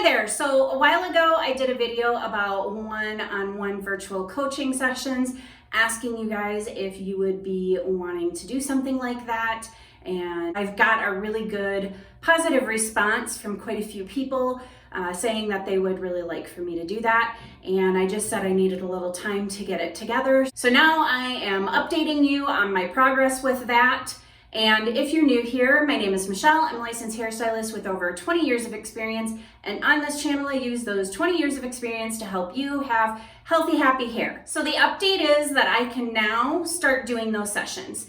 there. So a while ago, I did a video about one-on-one virtual coaching sessions, asking you guys if you would be wanting to do something like that. And I've got a really good positive response from quite a few people saying that they would really like for me to do that. And I just said I needed a little time to get it together. So now I am updating you on my progress with that. And if you're new here, my name is Michelle. I'm a licensed hairstylist with over 20 years of experience. And on this channel, I use those 20 years of experience to help you have healthy, happy hair. So the update is that I can now start doing those sessions.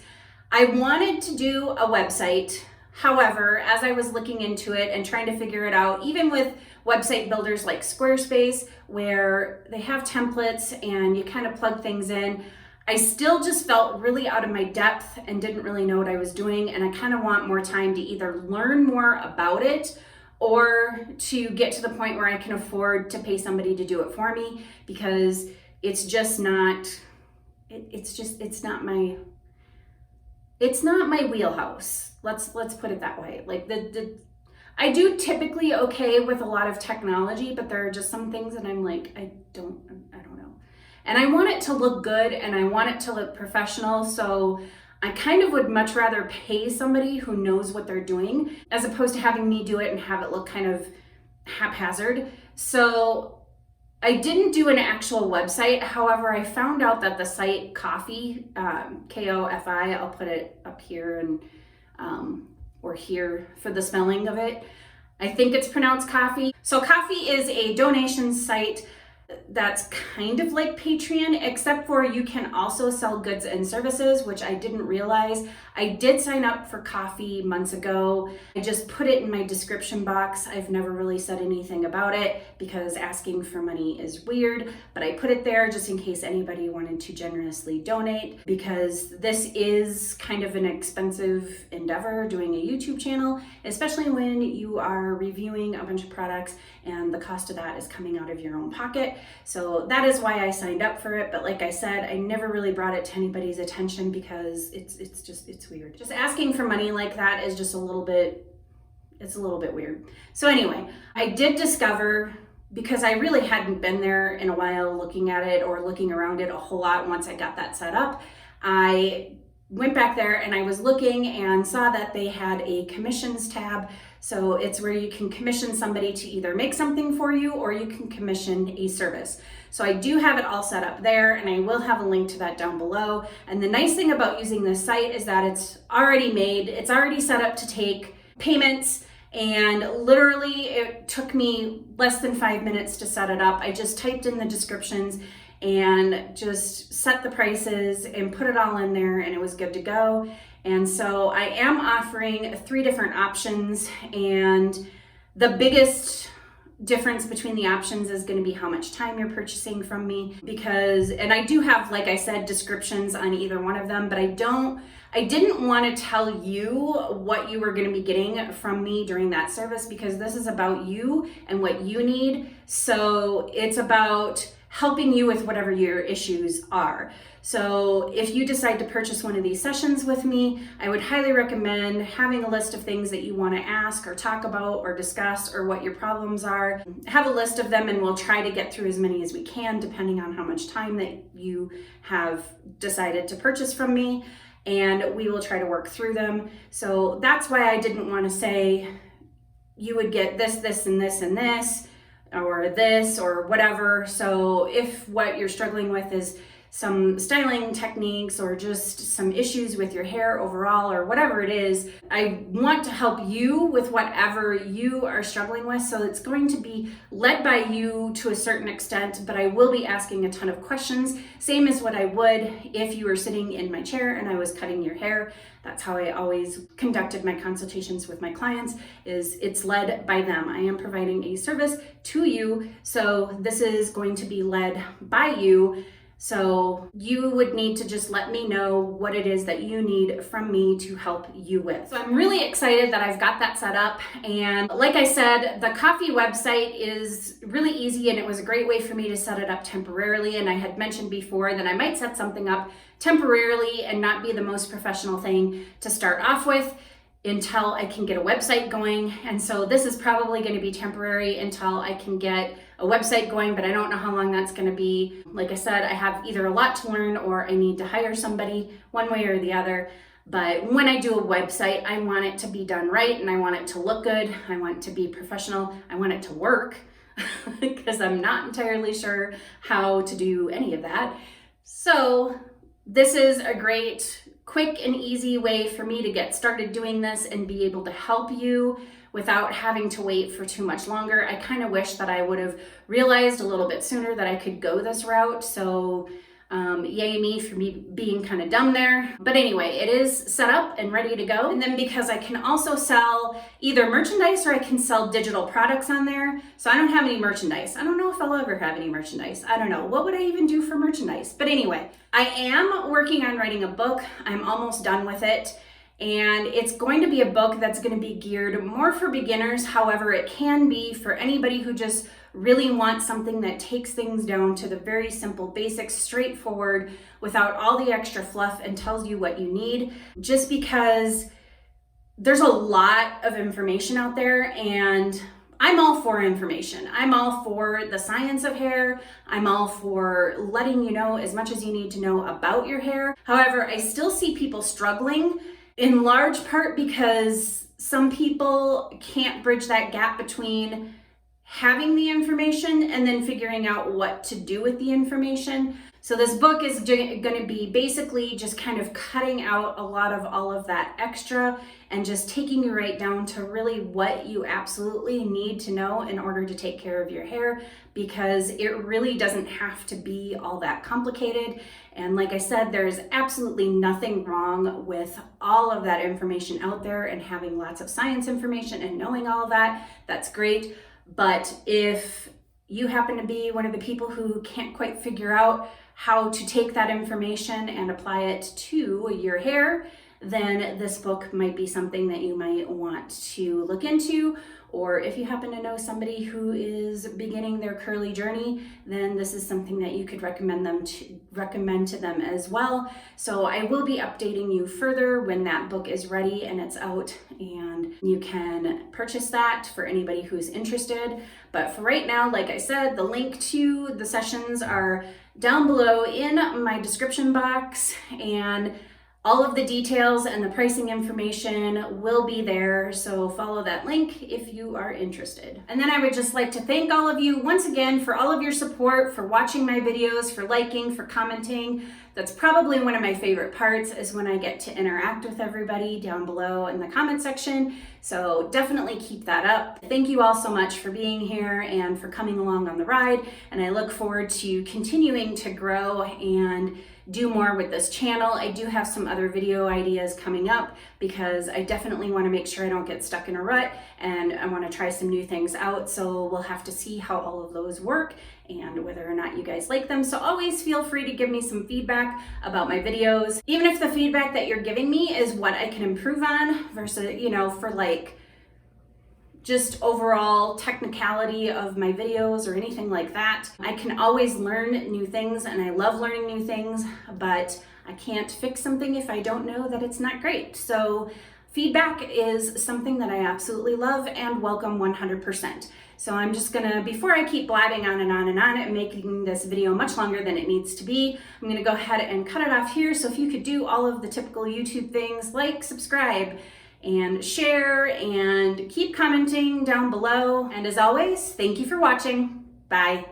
I wanted to do a website. However, as I was looking into it and trying to figure it out, even with website builders like Squarespace, where they have templates and you kind of plug things in, I still just felt really out of my depth and didn't really know what I was doing. And I kind of want more time to either learn more about it or to get to the point where I can afford to pay somebody to do it for me, because it's just not, it's not my wheelhouse. Let's put it that way. Like I do typically okay with a lot of technology, but there are just some things that I'm like, I don't know. And I want it to look good and I want it to look professional. So I kind of would much rather pay somebody who knows what they're doing as opposed to having me do it and have it look kind of haphazard. So I didn't do an actual website. However, I found out that the site Ko-fi, K-O-F-I, I'll put it up here and or here for the spelling of it. I think it's pronounced Ko-fi. So Ko-fi is a donation site that's kind of like Patreon, except for you can also sell goods and services, which I didn't realize. I did sign up for Ko-fi months ago. I just put it in my description box. I've never really said anything about it because asking for money is weird, but I put it there just in case anybody wanted to generously donate, because this is kind of an expensive endeavor doing a YouTube channel, especially when you are reviewing a bunch of products and the cost of that is coming out of your own pocket. So that is why I signed up for it. But like I said, I never really brought it to anybody's attention because it's weird. Just asking for money like that is just a little bit weird. So anyway, I did discover, because I really hadn't been there in a while looking at it or looking around it a whole lot once I got that set up, I went back there and I was looking and saw that they had a commissions tab. So it's where you can commission somebody to either make something for you or you can commission a service. So I do have it all set up there, and I will have a link to that down below. And the nice thing about using this site is that it's already made, it's already set up to take payments, and literally it took me less than 5 minutes to set it up. I just typed in the descriptions and just set the prices and put it all in there, and it was good to go. And so I am offering 3 different options, and the biggest difference between the options is going to be how much time you're purchasing from me, and I do have, like I said, descriptions on either one of them, but I didn't want to tell you what you were going to be getting from me during that service, because this is about you and what you need. So it's about helping you with whatever your issues are. So if you decide to purchase one of these sessions with me, I would highly recommend having a list of things that you want to ask or talk about or discuss, or what your problems are. Have a list of them and we'll try to get through as many as we can, depending on how much time that you have decided to purchase from me, and we will try to work through them. So that's why I didn't want to say you would get this, this, and this, and this, or this, or whatever. So if what you're struggling with is some styling techniques or just some issues with your hair overall or whatever it is, I want to help you with whatever you are struggling with. So it's going to be led by you to a certain extent, but I will be asking a ton of questions, same as what I would if you were sitting in my chair and I was cutting your hair. That's how I always conducted my consultations with my clients, is it's led by them. I am providing a service to you, so this is going to be led by you. So you would need to just let me know what it is that you need from me to help you with. So I'm really excited that I've got that set up. And like I said, the Ko-fi website is really easy, and it was a great way for me to set it up temporarily. And I had mentioned before that I might set something up temporarily and not be the most professional thing to start off with. until I can get a website going. And so this is probably going to be temporary until I can get a website going, but I don't know how long that's going to be. Like I said, I have either a lot to learn or I need to hire somebody, one way or the other. But when I do a website, I want it to be done right and I want it to look good. I want it to be professional. I want it to work because I'm not entirely sure how to do any of that. So this is a great, quick and easy way for me to get started doing this and be able to help you without having to wait for too much longer. I kind of wish that I would have realized a little bit sooner that I could go this route. So yay me for me being kind of dumb there. But anyway, it is set up and ready to go. And then because I can also sell either merchandise or I can sell digital products on there. So I don't have any merchandise. I don't know if I'll ever have any merchandise. I don't know. What would I even do for merchandise? But anyway, I am working on writing a book. I'm almost done with it. And it's going to be a book that's going to be geared more for beginners. However, it can be for anybody who just really wants something that takes things down to the very simple basics, straightforward, without all the extra fluff, and tells you what you need. Just because there's a lot of information out there, and I'm all for information. I'm all for the science of hair. I'm all for letting you know as much as you need to know about your hair. However, I still see people struggling, in large part because some people can't bridge that gap between having the information and then figuring out what to do with the information. So this book is going to be basically just kind of cutting out a lot of all of that extra and just taking you right down to really what you absolutely need to know in order to take care of your hair, because it really doesn't have to be all that complicated. And like I said, there's absolutely nothing wrong with all of that information out there and having lots of science information and knowing all of that. That's great. But if you happen to be one of the people who can't quite figure out how to take that information and apply it to your hair, then this book might be something that you might want to look into. Or if you happen to know somebody who is beginning their curly journey, then this is something that you could recommend to them as well. So I will be updating you further when that book is ready and it's out, and you can purchase that for anybody who's interested. But for right now, like I said, the link to the sessions are down below in my description box, and all of the details and the pricing information will be there, so follow that link if you are interested. And then I would just like to thank all of you once again for all of your support, for watching my videos, for liking, for commenting. That's probably one of my favorite parts, is when I get to interact with everybody down below in the comment section. So definitely keep that up. Thank you all so much for being here and for coming along on the ride. And I look forward to continuing to grow and do more with this channel. I do have some other video ideas coming up because I definitely want to make sure I don't get stuck in a rut, and I want to try some new things out. So we'll have to see how all of those work and whether or not you guys like them. So always feel free to give me some feedback about my videos, even if the feedback that you're giving me is what I can improve on versus, you know, for like just overall technicality of my videos or anything like that. I can always learn new things, and I love learning new things, but I can't fix something if I don't know that it's not great. So feedback is something that I absolutely love and welcome 100%. So I'm just gonna, before I keep blabbing on and on and on and making this video much longer than it needs to be, I'm gonna go ahead and cut it off here. So if you could do all of the typical YouTube things like subscribe and share and keep commenting down below. And as always, thank you for watching. Bye.